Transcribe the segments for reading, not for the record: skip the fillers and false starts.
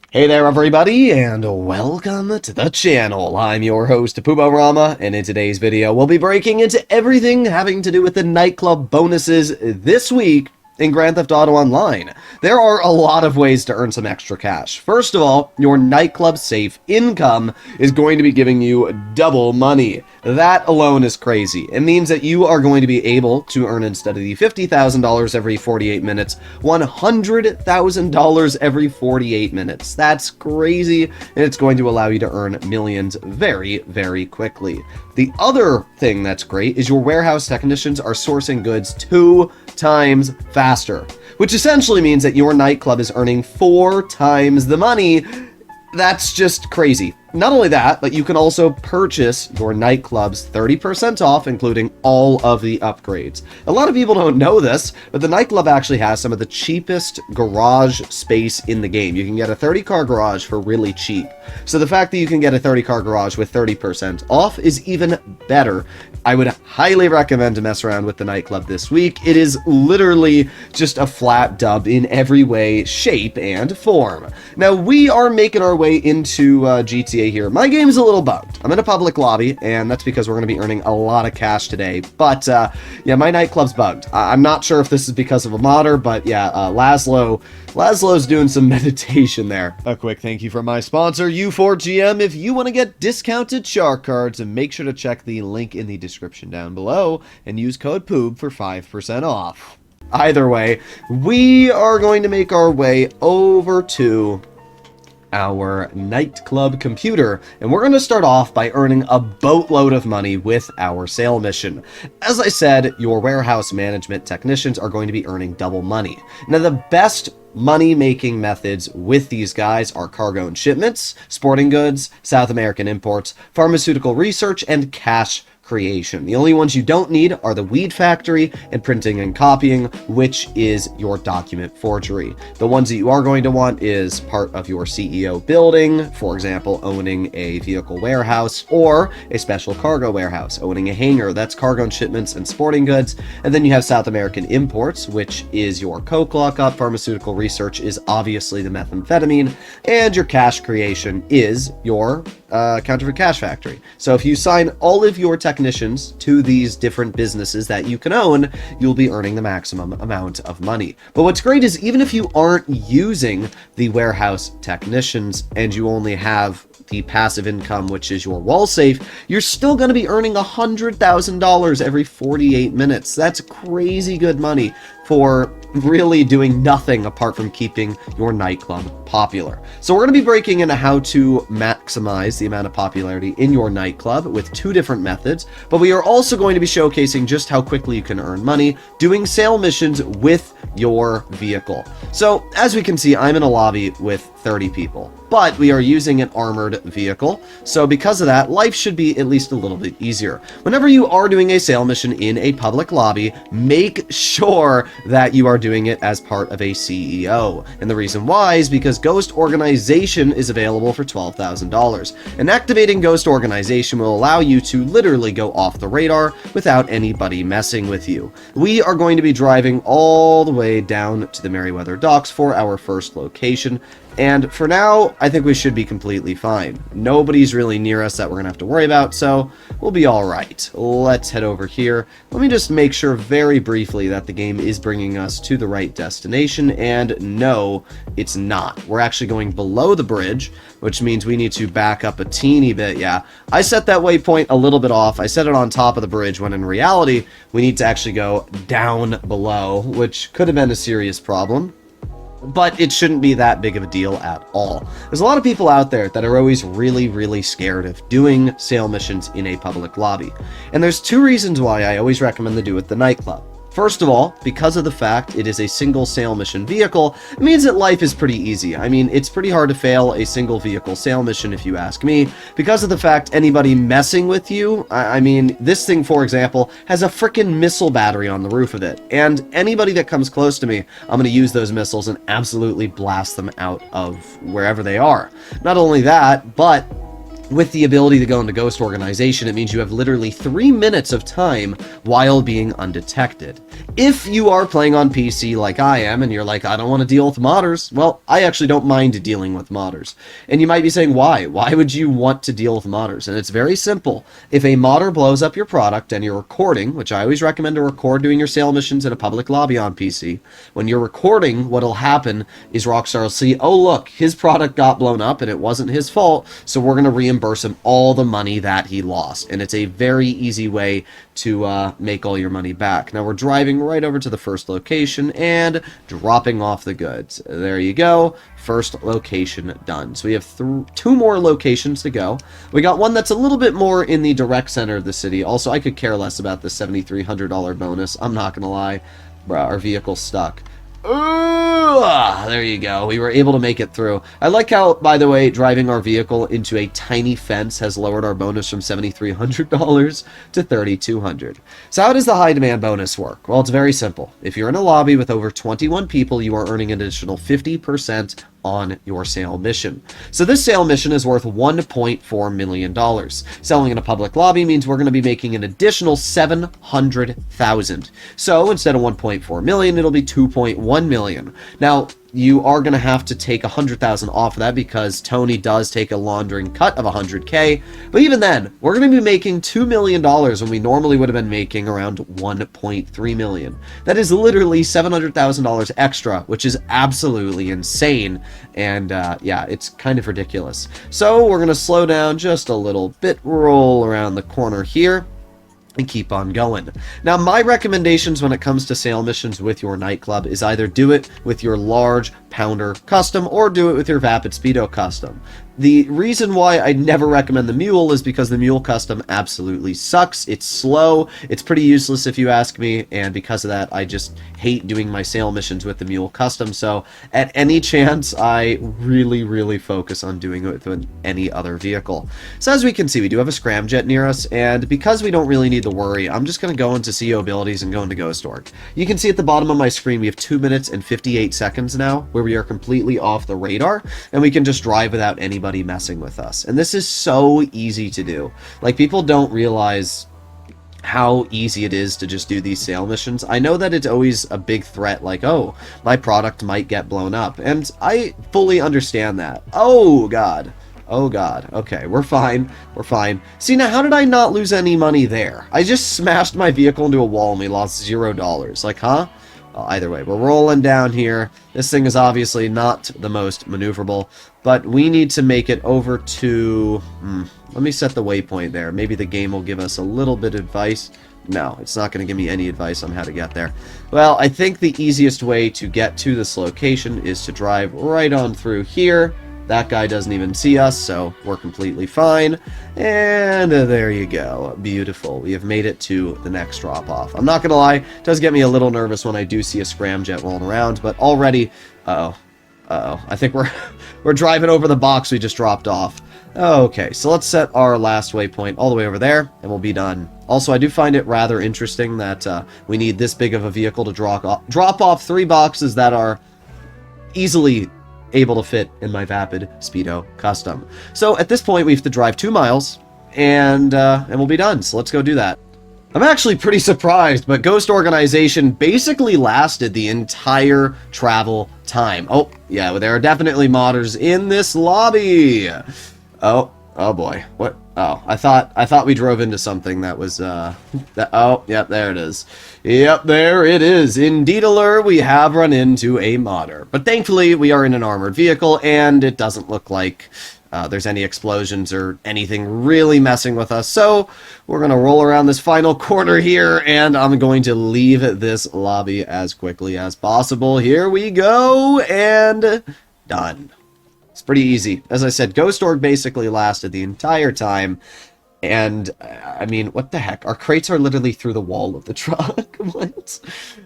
Hey there everybody, and welcome to the channel. I'm your host, Rama, and in today's video, we'll be breaking into everything having to do with the nightclub bonuses this week in Grand Theft Auto Online. There are a lot of ways to earn some extra cash. First of all, your nightclub safe income is going to be giving you double money. That alone is crazy. It means that you are going to be able to earn, instead of the $50,000 every 48 minutes, $100,000 every 48 minutes. That's crazy, and it's going to allow you to earn millions very, very quickly. The other thing that's great is your warehouse technicians are sourcing goods 2 times faster, which essentially means that your nightclub is earning 4 times the money. That's just crazy. Not only that, but you can also purchase your nightclubs 30% off, including all of the upgrades. A lot of people don't know this, but the nightclub actually has some of the cheapest garage space in the game. You can get a 30-car garage for really cheap. So the fact that you can get a 30-car garage with 30% off is even better. I would highly recommend to mess around with the nightclub this week. It is literally just a flat dub in every way, shape, and form. Now, we are making our way into GTA here. My game is a little bugged. I'm in a public lobby, and that's because we're going to be earning a lot of cash today. But, yeah, my nightclub's bugged. I'm not sure if this is because of a modder, but yeah, Laszlo's doing some meditation there. A quick thank you from my sponsor, U4GM. If you want to get discounted shark cards, make sure to check the link in the description down below and use code POOB for 5% off. Either way, we are going to make our way over to our nightclub computer, and we're going to start off by earning a boatload of money with our sale mission. As I said, your warehouse management technicians are going to be earning double money. Now, the best money-making methods with these guys are cargo and shipments, sporting goods, South American imports, pharmaceutical research, and cash creation. The only ones you don't need are the weed factory and printing and copying, which is your document forgery. The ones that you are going to want is part of your CEO building, for example, owning a vehicle warehouse, or a special cargo warehouse, owning a hangar. That's cargo and shipments and sporting goods. And then you have South American imports, which is your coke lockup. Pharmaceutical research is obviously the methamphetamine, and your cash creation is your counterfeit cash factory. So if you sign all of your technicians to these different businesses that you can own, you'll be earning the maximum amount of money. But what's great is, even if you aren't using the warehouse technicians and you only have the passive income, which is your wall safe, you're still going to be earning $100,000 every 48 minutes. That's crazy good money for really doing nothing apart from keeping your nightclub popular. So we're going to be breaking into how to maximize the amount of popularity in your nightclub with 2 different methods, but we are also going to be showcasing just how quickly you can earn money doing sale missions with your vehicle. So as we can see, I'm in a lobby with 30 people, but we are using an armored vehicle, so because of that, life should be at least a little bit easier. Whenever you are doing a sale mission in a public lobby, make sure that you are doing it as part of a CEO. And the reason why is because Ghost Organization is available for $12,000. And activating Ghost Organization will allow you to literally go off the radar without anybody messing with you. We are going to be driving all the way down to the Merryweather Docks for our first location. And for now, I think we should be completely fine. Nobody's really near us that we're going to have to worry about, so we'll be all right. Let's head over here. Let me just make sure very briefly that the game is bringing us to the right destination, and no, it's not. We're actually going below the bridge, which means we need to back up a teeny bit. Yeah, I set that waypoint a little bit off. I set it on top of the bridge, when in reality, we need to actually go down below, which could have been a serious problem. But it shouldn't be that big of a deal at all. There's a lot of people out there that are always really, really scared of doing sale missions in a public lobby. And there's 2 reasons why I always recommend to do it at the nightclub. First of all, because of the fact it is a single sale mission vehicle, it means that life is pretty easy. I mean, it's pretty hard to fail a single vehicle sale mission if you ask me, because of the fact anybody messing with you, I mean, this thing, for example, has a frickin' missile battery on the roof of it, and anybody that comes close to me, I'm going to use those missiles and absolutely blast them out of wherever they are. Not only that, but with the ability to go into Ghost Organization, it means you have literally 3 minutes of time while being undetected. If you are playing on PC like I am, and you're like, I don't want to deal with modders, well, I actually don't mind dealing with modders. And you might be saying, why? Why would you want to deal with modders? And it's very simple. If a modder blows up your product and you're recording, which I always recommend to record doing your sale missions in a public lobby on PC, when you're recording, what'll happen is Rockstar will see, oh look, his product got blown up and it wasn't his fault, so we're going to reimburse him all the money that he lost. And it's a very easy way to make all your money back. Now we're driving right over to the first location and dropping off the goods. There you go. First location done. So we have 2 more locations to go. We got one that's a little bit more in the direct center of the city. Also, I could care less about the $7,300 bonus. I'm not gonna lie. Bruh, our vehicle's stuck. There you go. We were able to make it through. I like how, by the way, driving our vehicle into a tiny fence has lowered our bonus from $7,300 to $3,200. So how does the high demand bonus work? Well, it's very simple. If you're in a lobby with over 21 people, you are earning an additional 50% on your sale mission. So this sale mission is worth $1.4 million. Selling in a public lobby means we're going to be making an additional $700,000. So instead of $1.4 million, it'll be $2.1 million. Now, you are going to have to take $100,000 off of that because Tony does take a laundering cut of $100K. But even then, we're going to be making $2 million when we normally would have been making around $1.3 million. That is literally $700,000 extra, which is absolutely insane. And yeah, it's kind of ridiculous. So we're going to slow down just a little bit, roll around the corner here, and keep on going. Now, my recommendations when it comes to sale missions with your nightclub is either do it with your large pounder custom or do it with your Vapid Speedo custom. The reason why I never recommend the Mule is because the Mule custom absolutely sucks. It's slow. It's pretty useless if you ask me, and because of that, I just hate doing my sale missions with the Mule custom. So at any chance, I really focus on doing it with any other vehicle. So as we can see, we do have a scramjet near us, and because we don't really need to worry, I'm just going to go into CEO abilities and go into Ghost Org. You can see at the bottom of my screen, we have 2 minutes and 58 seconds now, where we are completely off the radar, and we can just drive without anybody messing with us. And this is so easy to do. Like, people don't realize how easy it is to just do these sale missions. I know that it's always a big threat, like, oh, my product might get blown up, and I fully understand that. Oh god. Oh god. Okay, we're fine. We're fine. See, now how did I not lose any money there? I just smashed my vehicle into a wall and we lost $0. Like, huh? Well, either way, we're rolling down here. This thing is obviously not the most maneuverable, but we need to make it over to... let me set the waypoint there. Maybe the game will give us a little bit of advice. No, it's not going to give me any advice on how to get there. Well, I think the easiest way to get to this location is to drive right on through here. That guy doesn't even see us, so we're completely fine. And there you go. Beautiful. We have made it to the next drop-off. I'm not going to lie, it does get me a little nervous when I do see a scramjet rolling around, but already... Uh-oh. I think we're driving over the box we just dropped off. Okay, so let's set our last waypoint all the way over there, and we'll be done. Also, I do find it rather interesting that we need this big of a vehicle to drop off 3 boxes that are easily able to fit in my Vapid Speedo custom. So at this point, we have to drive 2 miles, and we'll be done. So let's go do that. I'm actually pretty surprised, but Ghost Organization basically lasted the entire travel time. Oh, yeah, there are definitely modders in this lobby. Oh boy. What? Oh, I thought we drove into something that was, oh, yep, there it is. Yep, there it is. Indeed, we have run into a modder. But thankfully, we are in an armored vehicle, and it doesn't look like there's any explosions or anything really messing with us. So we're going to roll around this final corner here, and I'm going to leave this lobby as quickly as possible. Here we go, and done. It's pretty easy. As I said, Ghost Org basically lasted the entire time. And, I mean, what the heck? Our crates are literally through the wall of the truck. What?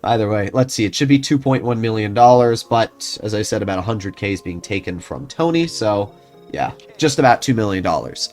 Either way, let's see. It should be $2.1 million, but, as I said, about 100K is being taken from Tony, so, yeah, just about $2 million.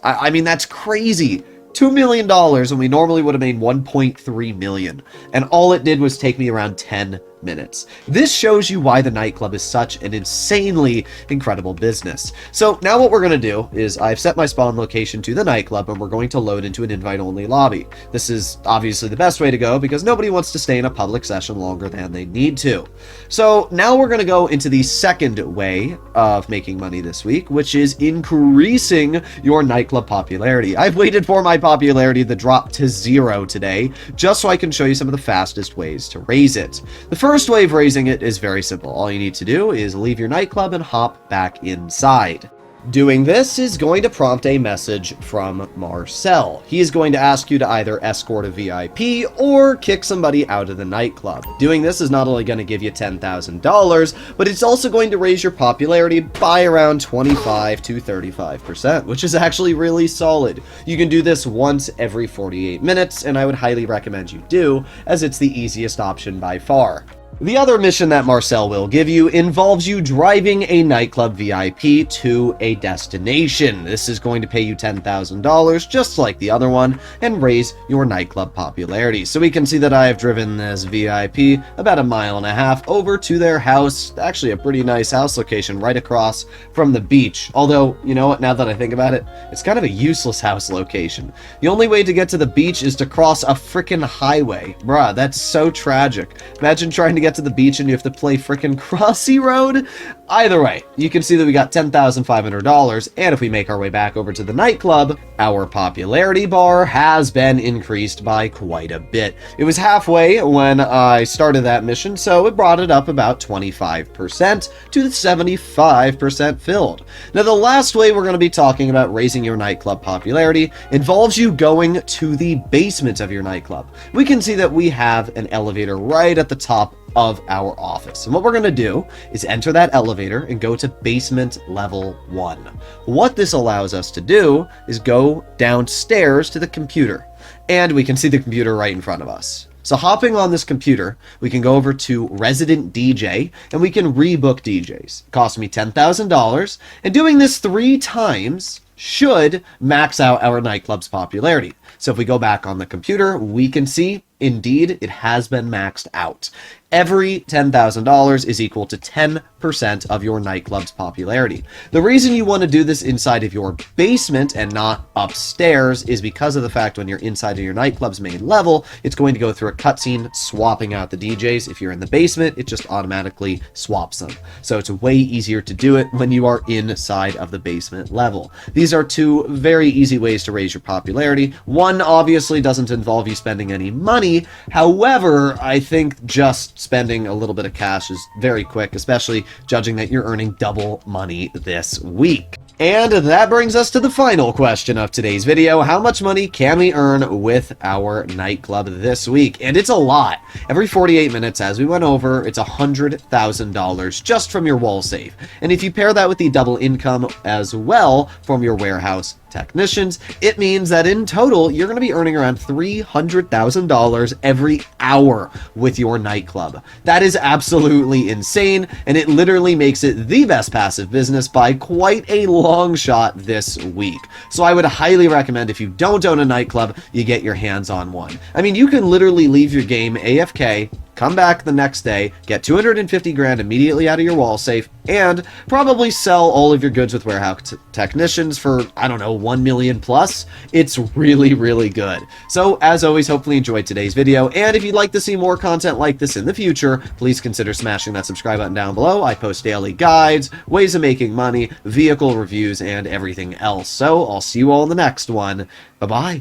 I mean, that's crazy. $2 million when we normally would have made $1.3 million. And all it did was take me around 10 minutes. This shows you why the nightclub is such an insanely incredible business. So now what we're going to do is I've set my spawn location to the nightclub, and we're going to load into an invite-only lobby. This is obviously the best way to go because nobody wants to stay in a public session longer than they need to. So now we're going to go into the second way of making money this week, which is increasing your nightclub popularity. I've waited for my popularity to drop to 0 today, just so I can show you some of the fastest ways to raise it. The first way of raising it is very simple. All you need to do is leave your nightclub and hop back inside. Doing this is going to prompt a message from Marcel. He is going to ask you to either escort a VIP or kick somebody out of the nightclub. Doing this is not only going to give you $10,000, but it's also going to raise your popularity by around 25 to 35%, which is actually really solid. You can do this once every 48 minutes, and I would highly recommend you do, as it's the easiest option by far. The other mission that Marcel will give you involves you driving a nightclub VIP to a destination. This is going to pay you $10,000, just like the other one, and raise your nightclub popularity. So we can see that I have driven this VIP about 1.5 miles over to their house. Actually, a pretty nice house location right across from the beach. Although, you know what, now that I think about it, it's kind of a useless house location. The only way to get to the beach is to cross a frickin' highway. Bruh, that's so tragic. Imagine trying to get to the beach and you have to play frickin' Crossy Road. Either way, you can see that we got $10,500, and if we make our way back over to the nightclub, our popularity bar has been increased by quite a bit. It was halfway when I started that mission, so it brought it up about 25% to 75% filled. Now, the last way we're going to be talking about raising your nightclub popularity involves you going to the basement of your nightclub. We can see that we have an elevator right at the top of our office. And what we're going to do is enter that elevator and go to basement level 1. What this allows us to do is go downstairs to the computer, and we can see the computer right in front of us. So hopping on this computer, we can go over to Resident DJ, and we can rebook DJs. It cost me $10,000, and doing this 3 times should max out our nightclub's popularity. So if we go back on the computer, we can see, indeed, it has been maxed out. Every $10,000 is equal to 10% of your nightclub's popularity. The reason you want to do this inside of your basement and not upstairs is because of the fact when you're inside of your nightclub's main level, it's going to go through a cutscene swapping out the DJs. If you're in the basement, it just automatically swaps them. So it's way easier to do it when you are inside of the basement level. These are 2 very easy ways to raise your popularity. One obviously doesn't involve you spending any money. However, I think just spending a little bit of cash is very quick, especially judging that you're earning double money this week. And that brings us to the final question of today's video. How much money can we earn with our nightclub this week? And it's a lot. Every 48 minutes, as we went over, it's $100,000 just from your wall safe. And if you pair that with the double income as well from your warehouse technicians, it means that in total, you're going to be earning around $300,000 every hour with your nightclub. That is absolutely insane, and it literally makes it the best passive business by quite a long shot this week. So I would highly recommend, if you don't own a nightclub, you get your hands on one. I mean, you can literally leave your game AFK, come back the next day, get 250 grand immediately out of your wall safe, and probably sell all of your goods with warehouse technicians for, I don't know, 1 million plus. It's really, really good. So as always, hopefully you enjoyed today's video, and if you'd like to see more content like this in the future, please consider smashing that subscribe button down below. I post daily guides, ways of making money, vehicle reviews, and everything else. So I'll see you all in the next one. Bye-bye.